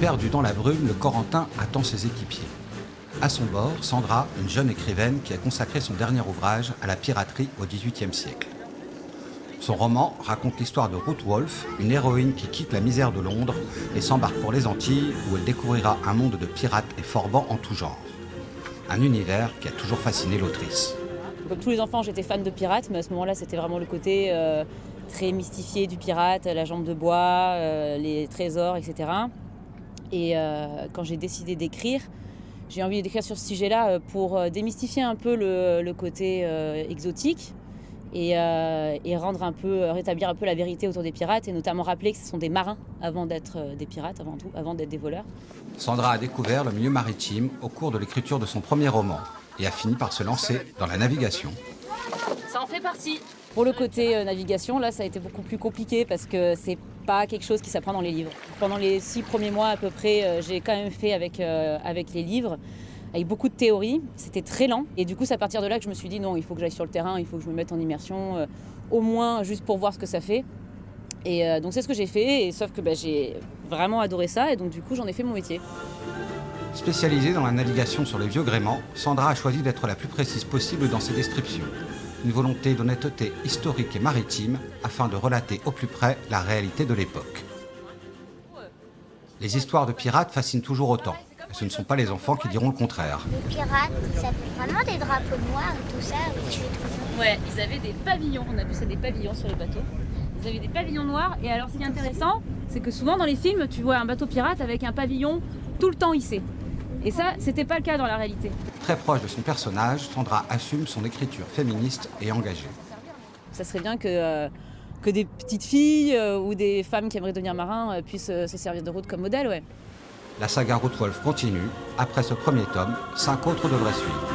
Perdu dans la brume, le Corentin attend ses équipiers. À son bord, Sandra, une jeune écrivaine qui a consacré son dernier ouvrage à la piraterie au XVIIIe siècle. Son roman raconte l'histoire de Ruth Wolff, une héroïne qui quitte la misère de Londres et s'embarque pour les Antilles où elle découvrira un monde de pirates et forbans en tout genre. Un univers qui a toujours fasciné l'autrice. Comme tous les enfants, j'étais fan de pirates, mais à ce moment-là, c'était vraiment le côté très mystifié du pirate, la jambe de bois, les trésors, etc. Et quand j'ai décidé d'écrire, j'ai envie d'écrire sur ce sujet-là pour démystifier un peu le côté exotique et rendre un peu, rétablir un peu la vérité autour des pirates et notamment rappeler que ce sont des marins avant d'être des pirates, avant tout, avant d'être des voleurs. Sandra a découvert le milieu maritime au cours de l'écriture de son premier roman et a fini par se lancer dans la navigation. Ça en fait partie. Pour le côté navigation, là, ça a été beaucoup plus compliqué parce que c'est pas quelque chose qui s'apprend dans les livres. Pendant les 6 premiers mois à peu près, j'ai quand même fait avec les livres, avec beaucoup de théorie. C'était très lent. Et du coup, c'est à partir de là que je me suis dit non, il faut que j'aille sur le terrain, il faut que je me mette en immersion, au moins juste pour voir ce que ça fait. Et donc c'est ce que j'ai fait, et sauf que j'ai vraiment adoré ça, et donc du coup, j'en ai fait mon métier. Spécialisée dans la navigation sur les vieux gréements, Sandra a choisi d'être la plus précise possible dans ses descriptions. Une volonté d'honnêteté historique et maritime afin de relater au plus près la réalité de l'époque. Les histoires de pirates fascinent toujours autant. Et ce ne sont pas les enfants qui diront le contraire. Les pirates, ils avaient vraiment des drapeaux noirs et tout ça, oui, je trouve. Ouais, ils avaient des pavillons, on appelle ça des pavillons sur les bateaux. Ils avaient des pavillons noirs, et alors ce qui est intéressant, c'est que souvent dans les films, tu vois un bateau pirate avec un pavillon tout le temps hissé. Et ça, c'était pas le cas dans la réalité. Très proche de son personnage, Sandra assume son écriture féministe et engagée. Ça serait bien que des petites filles ou des femmes qui aimeraient devenir marins puissent se servir de Ruth comme modèle, ouais. La saga Ruth Wolff continue. Après ce premier tome, 5 autres devraient suivre.